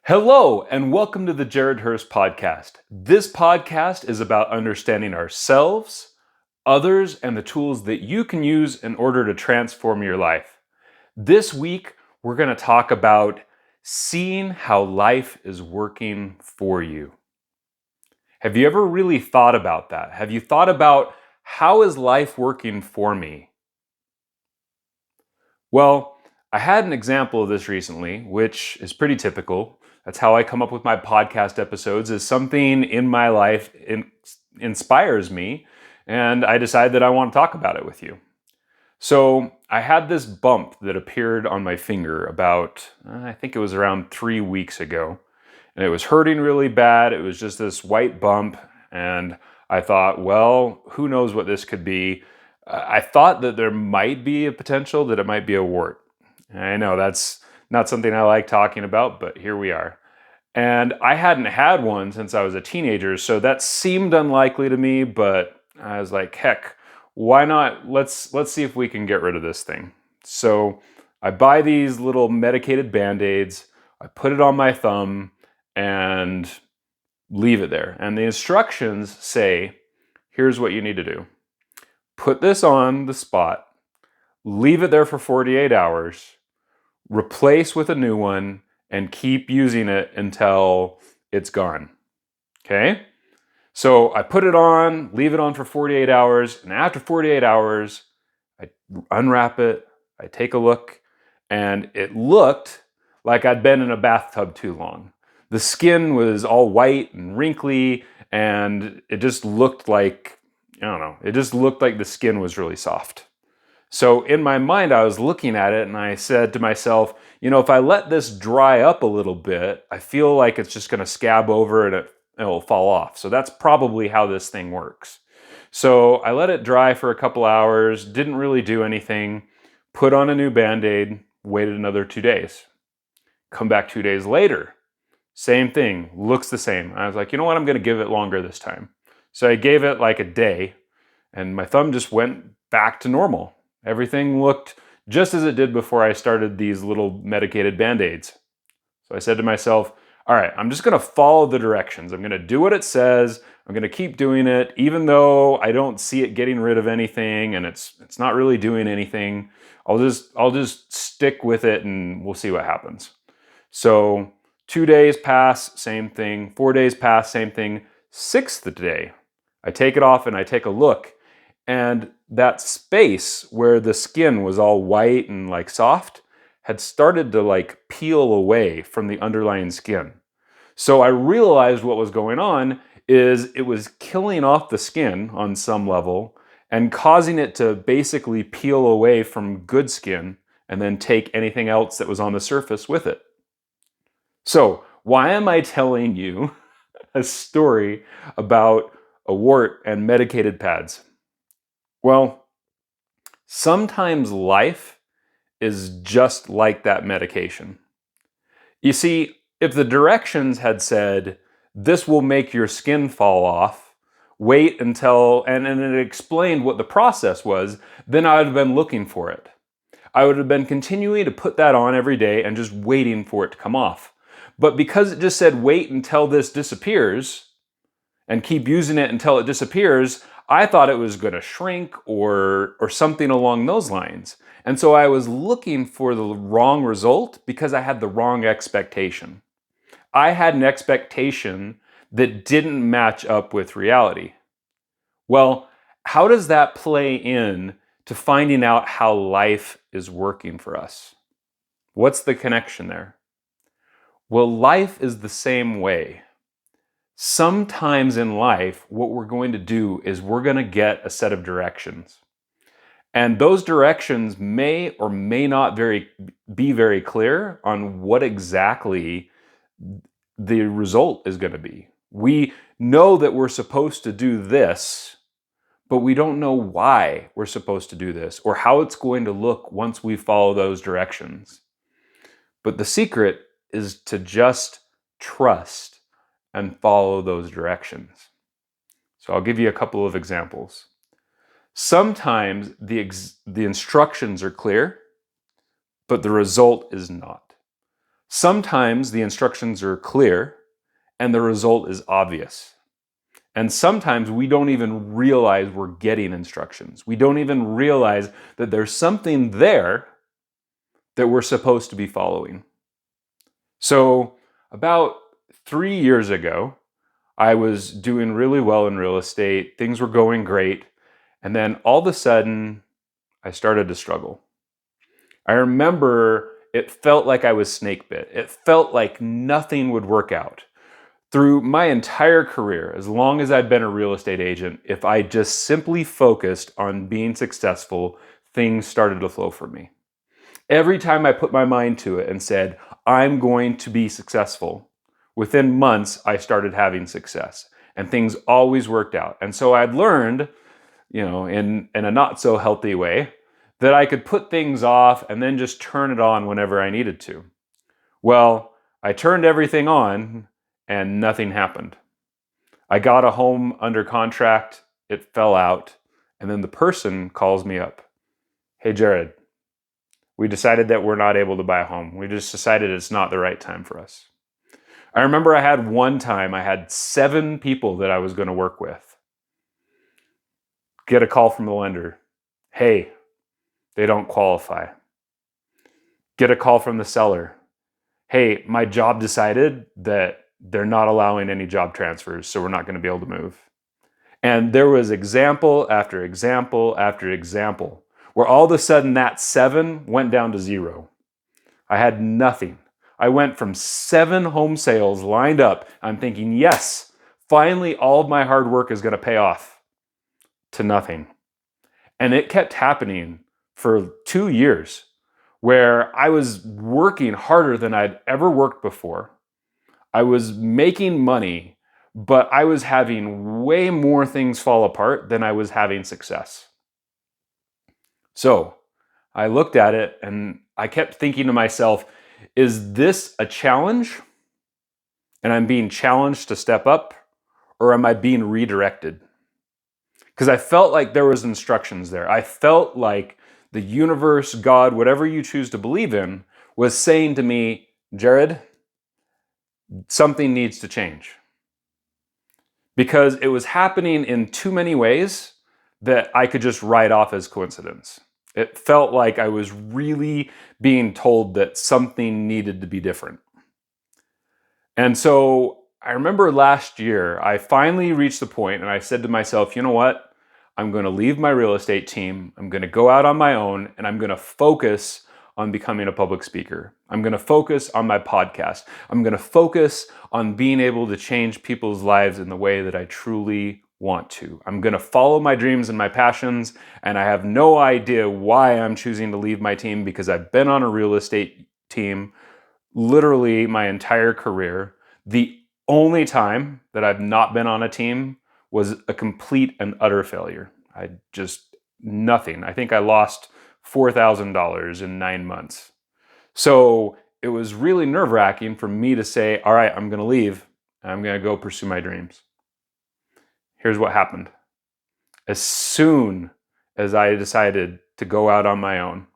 Hello, and welcome to the Jared Hurst Podcast. This podcast is about understanding ourselves, others, and the tools that you can use in order to transform your life. This week, we're going to talk about seeing how life is working for you. Have you ever really thought about that? Have you thought about how is life working for me? Well, I had an example of this recently, which is pretty typical. That's how I come up with my podcast episodes, is something in my life inspires me, and I decide that I want to talk about it with you. So I had this bump that appeared on my finger about, I think it was around 3 weeks ago, and it was hurting really bad. It was just this white bump, and I thought, well, who knows what this could be. I thought that there might be a potential that it might be a wart. I know that's not something I like talking about, but here we are. And I hadn't had one since I was a teenager, so that seemed unlikely to me, but I was like, heck, why not? Let's see if we can get rid of this thing. So I buy these little medicated Band-Aids, I put it on my thumb, and leave it there. And the instructions say, here's what you need to do. Put this on the spot, leave it there for 48 hours, replace with a new one, and keep using it until it's gone. Okay? So I put it on, leave it on for 48 hours, and after 48 hours, I unwrap it, I take a look, and it looked like I'd been in a bathtub too long. The skin was all white and wrinkly, and it just looked like, I don't know, it just looked like the skin was really soft. So in my mind, I was looking at it and I said to myself, if I let this dry up a little bit, I feel like it's just going to scab over and it'll fall off. So that's probably how this thing works. So I let it dry for a couple hours, didn't really do anything, put on a new Band-Aid, waited another 2 days. Come back 2 days later, same thing, looks the same. I was like, you know what, I'm going to give it longer this time. So I gave it like a day and my thumb just went back to normal. Everything looked just as it did before I started these little medicated Band-Aids. So I said to myself, all right, I'm just going to follow the directions. I'm going to do what it says. I'm going to keep doing it, even though I don't see it getting rid of anything and it's not really doing anything. I'll just stick with it and we'll see what happens. So 2 days pass, same thing. 4 days pass, same thing. 6th day, I take it off and I take a look. And that space where the skin was all white and like soft had started to like peel away from the underlying skin. So I realized what was going on is it was killing off the skin on some level and causing it to basically peel away from good skin and then take anything else that was on the surface with it. So why am I telling you a story about a wart and medicated pads? Well, sometimes life is just like that medication. You see, if the directions had said, this will make your skin fall off, wait until, and it explained what the process was, then I would have been looking for it. I would have been continuing to put that on every day and just waiting for it to come off. But because it just said, wait until this disappears, and keep using it until it disappears, I thought it was going to shrink or something along those lines. And so I was looking for the wrong result because I had the wrong expectation. I had an expectation that didn't match up with reality. Well, how does that play in to finding out how life is working for us? What's the connection there? Well, life is the same way. Sometimes in life, what we're going to do is we're going to get a set of directions. And those directions may or may not be very clear on what exactly the result is going to be. We know that we're supposed to do this, but we don't know why we're supposed to do this or how it's going to look once we follow those directions. But the secret is to just trust and follow those directions. So I'll give you a couple of examples. Sometimes the instructions are clear, but the result is not. Sometimes the instructions are clear and the result is obvious. And sometimes we don't even realize we're getting instructions. We don't even realize that there's something there that we're supposed to be following. So, about 3 years ago, I was doing really well in real estate. Things were going great. And then all of a sudden, I started to struggle. I remember it felt like I was snake bit. It felt like nothing would work out. Through my entire career, as long as I've been a real estate agent, if I just simply focused on being successful, things started to flow for me. Every time I put my mind to it and said, I'm going to be successful, within months, I started having success and things always worked out. And so I'd learned, in a not so healthy way, that I could put things off and then just turn it on whenever I needed to. Well, I turned everything on and nothing happened. I got a home under contract, it fell out, and then the person calls me up. Hey, Jared, we decided that we're not able to buy a home. We just decided it's not the right time for us. I remember I had one time, I had 7 people that I was going to work with. Get a call from the lender. Hey, they don't qualify. Get a call from the seller. Hey, my job decided that they're not allowing any job transfers, so we're not going to be able to move. And there was example after example after example, where all of a sudden that 7 went down to 0. I had nothing. I went from 7 home sales lined up. I'm thinking, yes, finally all of my hard work is going to pay off, to nothing. And it kept happening for 2 years, where I was working harder than I'd ever worked before. I was making money, but I was having way more things fall apart than I was having success. So I looked at it and I kept thinking to myself, is this a challenge? And I'm being challenged to step up, or am I being redirected? Because I felt like there was instructions there. I felt like the universe, God, whatever you choose to believe in, was saying to me, Jared, something needs to change. Because it was happening in too many ways that I could just write off as coincidence. It felt like I was really being told that something needed to be different. And so I remember last year, I finally reached the point and I said to myself, you know what? I'm going to leave my real estate team. I'm going to go out on my own and I'm going to focus on becoming a public speaker. I'm going to focus on my podcast. I'm going to focus on being able to change people's lives in the way that I truly want to. I'm going to follow my dreams and my passions, and I have no idea why I'm choosing to leave my team, because I've been on a real estate team literally my entire career. The only time that I've not been on a team was a complete and utter failure. Nothing. I think I lost $4,000 in 9 months. So it was really nerve-wracking for me to say, all right, I'm going to leave and I'm going to go pursue my dreams. Here's what happened. As soon as I decided to go out on my own,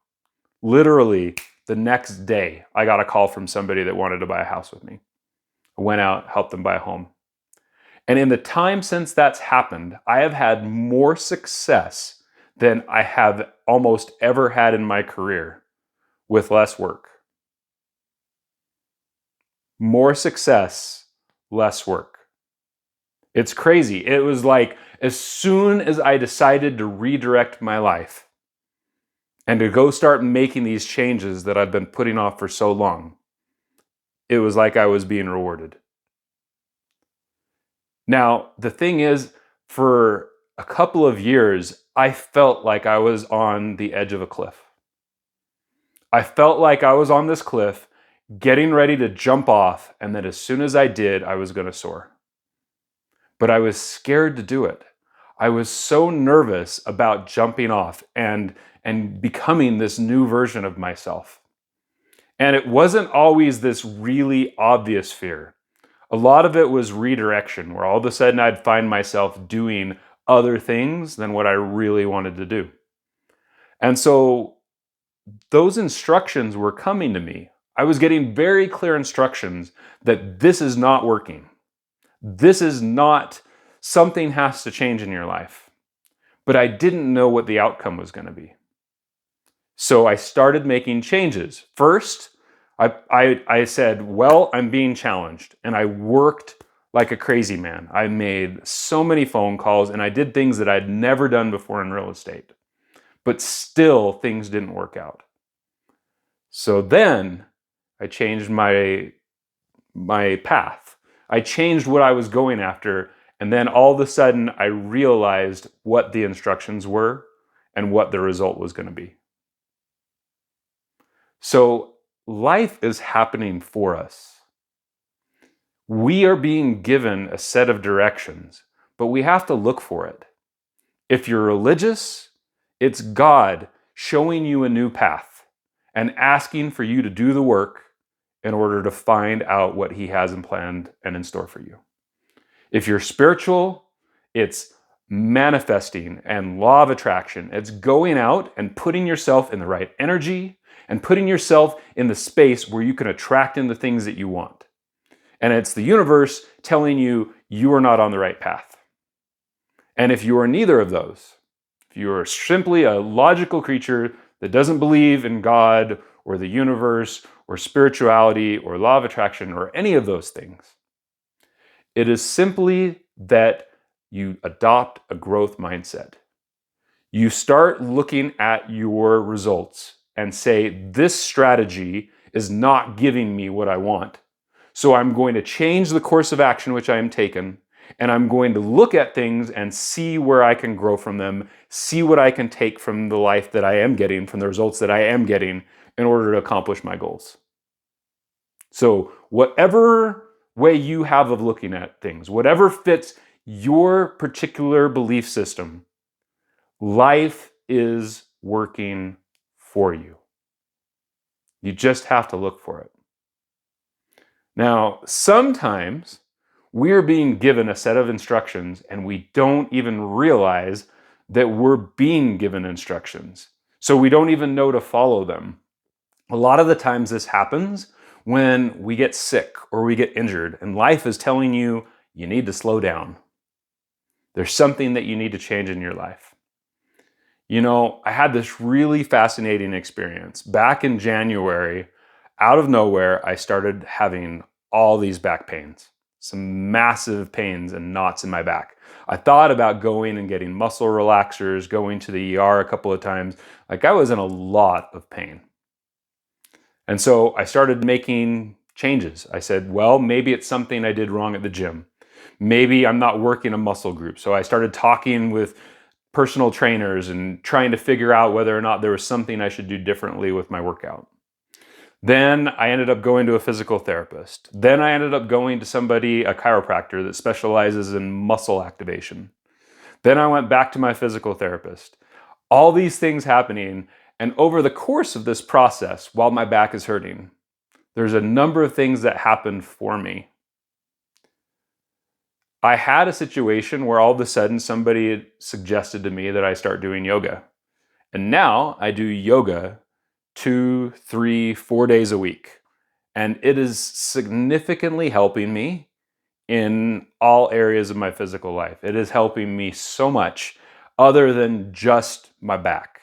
literally the next day, I got a call from somebody that wanted to buy a house with me. I went out, helped them buy a home. And in the time since that's happened, I have had more success than I have almost ever had in my career with less work. More success, less work. It's crazy. It was like as soon as I decided to redirect my life and to go start making these changes that I've been putting off for so long, it was like I was being rewarded. Now, the thing is, for a couple of years, I felt like I was on the edge of a cliff. I felt like I was on this cliff, getting ready to jump off, and that as soon as I did, I was going to soar. But I was scared to do it. I was so nervous about jumping off and becoming this new version of myself. And it wasn't always this really obvious fear. A lot of it was redirection, where all of a sudden I'd find myself doing other things than what I really wanted to do. And so those instructions were coming to me. I was getting very clear instructions that this is not working. This is not, something has to change in your life. But I didn't know what the outcome was going to be. So I started making changes. First, I said, well, I'm being challenged. And I worked like a crazy man. I made so many phone calls and I did things that I'd never done before in real estate. But still, things didn't work out. So then I changed my path. I changed what I was going after. And then all of a sudden, I realized what the instructions were and what the result was going to be. So life is happening for us. We are being given a set of directions, but we have to look for it. If you're religious, it's God showing you a new path and asking for you to do the work in order to find out what He has in planned and in store for you. If you're spiritual, it's manifesting and law of attraction. It's going out and putting yourself in the right energy and putting yourself in the space where you can attract in the things that you want. And it's the universe telling you you are not on the right path. And if you are neither of those, if you are simply a logical creature that doesn't believe in God or the universe or spirituality or law of attraction or any of those things, it is simply that you adopt a growth mindset. You start looking at your results and say, this strategy is not giving me what I want. So I'm going to change the course of action which I am taking, and I'm going to look at things and see where I can grow from them, see what I can take from the life that I am getting, from the results that I am getting in order to accomplish my goals. So whatever way you have of looking at things, whatever fits your particular belief system, life is working for you. You just have to look for it. Now, sometimes we're being given a set of instructions and we don't even realize that we're being given instructions. So we don't even know to follow them. A lot of the times this happens when we get sick or we get injured and life is telling you, you need to slow down. There's something that you need to change in your life. You know, I had this really fascinating experience. Back in January, out of nowhere, I started having all these back pains, some massive pains and knots in my back. I thought about going and getting muscle relaxers, going to the ER a couple of times. Like I was in a lot of pain. And so I started making changes. I said, well, maybe it's something I did wrong at the gym. Maybe I'm not working a muscle group. So I started talking with personal trainers and trying to figure out whether or not there was something I should do differently with my workout. Then I ended up going to a physical therapist. Then I ended up going to somebody, a chiropractor that specializes in muscle activation. Then I went back to my physical therapist. All these things happening, and over the course of this process, while my back is hurting, there's a number of things that happened for me. I had a situation where all of a sudden somebody had suggested to me that I start doing yoga. And now I do yoga 2, 3, 4 days a week. And it is significantly helping me in all areas of my physical life. It is helping me so much other than just my back.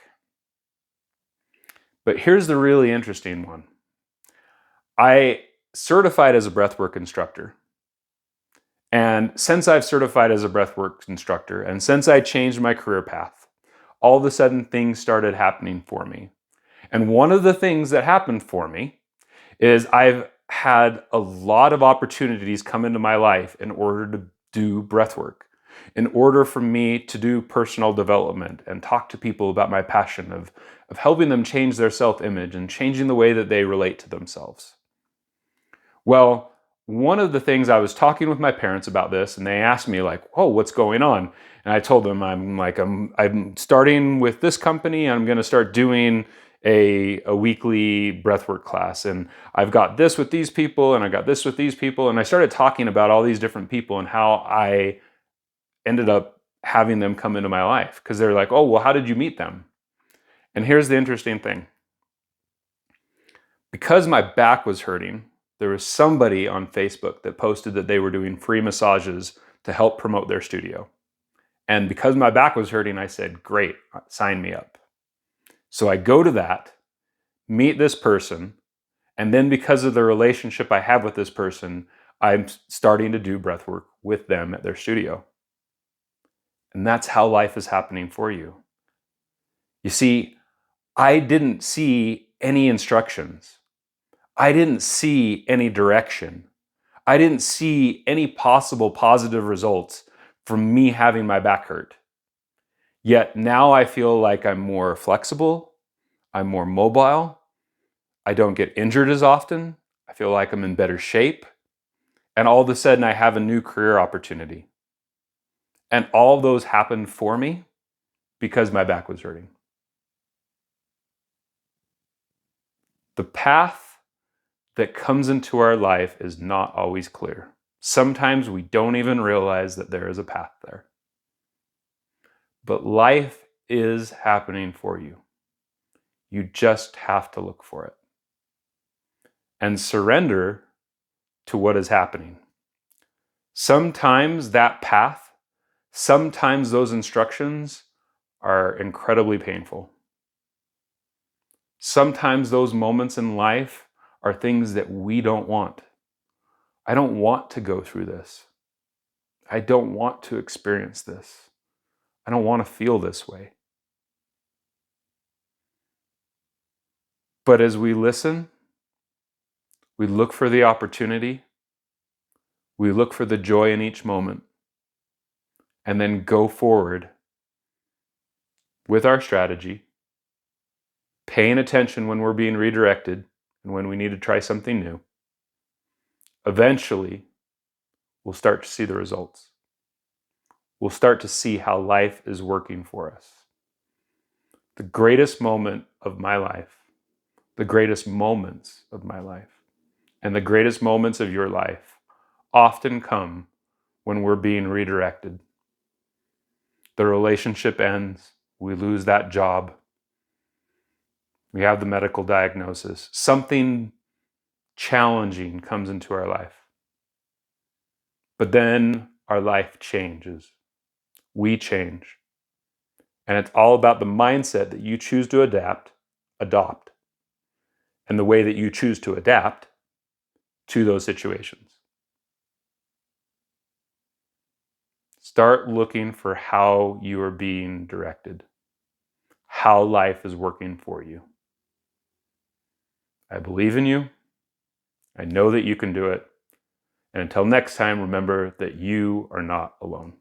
But here's the really interesting one. I certified as a breathwork instructor. And since I've certified as a breathwork instructor, and since I changed my career path, all of a sudden things started happening for me. And one of the things that happened for me is I've had a lot of opportunities come into my life in order to do breathwork, in order for me to do personal development and talk to people about my passion of helping them change their self-image and changing the way that they relate to themselves. Well, one of the things I was talking with my parents about this, and they asked me like, "Oh, what's going on?" And I told them I'm starting with this company. I'm going to start doing a weekly breathwork class, and I've got this with these people, and I got this with these people, and I started talking about all these different people and how I ended up having them come into my life because they're like, "Oh, well, how did you meet them?" And here's the interesting thing. Because my back was hurting, there was somebody on Facebook that posted that they were doing free massages to help promote their studio. And because my back was hurting, I said, great, sign me up. So I go to that, meet this person, and then because of the relationship I have with this person, I'm starting to do breath work with them at their studio. And that's how life is happening for you. You see, I didn't see any instructions. I didn't see any direction. I didn't see any possible positive results from me having my back hurt. Yet now I feel like I'm more flexible, I'm more mobile, I don't get injured as often, I feel like I'm in better shape, and all of a sudden I have a new career opportunity. And all of those happened for me because my back was hurting. The path that comes into our life is not always clear. Sometimes we don't even realize that there is a path there. But life is happening for you. You just have to look for it and surrender to what is happening. Sometimes that path, sometimes those instructions are incredibly painful. Sometimes those moments in life are things that we don't want. I don't want to go through this. I don't want to experience this. I don't want to feel this way. But as we listen, we look for the opportunity, we look for the joy in each moment, and then go forward with our strategy, paying attention when we're being redirected and when we need to try something new. Eventually, we'll start to see the results. We'll start to see how life is working for us. The greatest moment of my life, the greatest moments of my life, and the greatest moments of your life often come when we're being redirected. The relationship ends, we lose that job, we have the medical diagnosis, something challenging comes into our life. But then our life changes. We change. And it's all about the mindset that you choose to adopt, and the way that you choose to adapt to those situations. Start looking for how you are being directed, how life is working for you. I believe in you. I know that you can do it. And until next time, remember that you are not alone.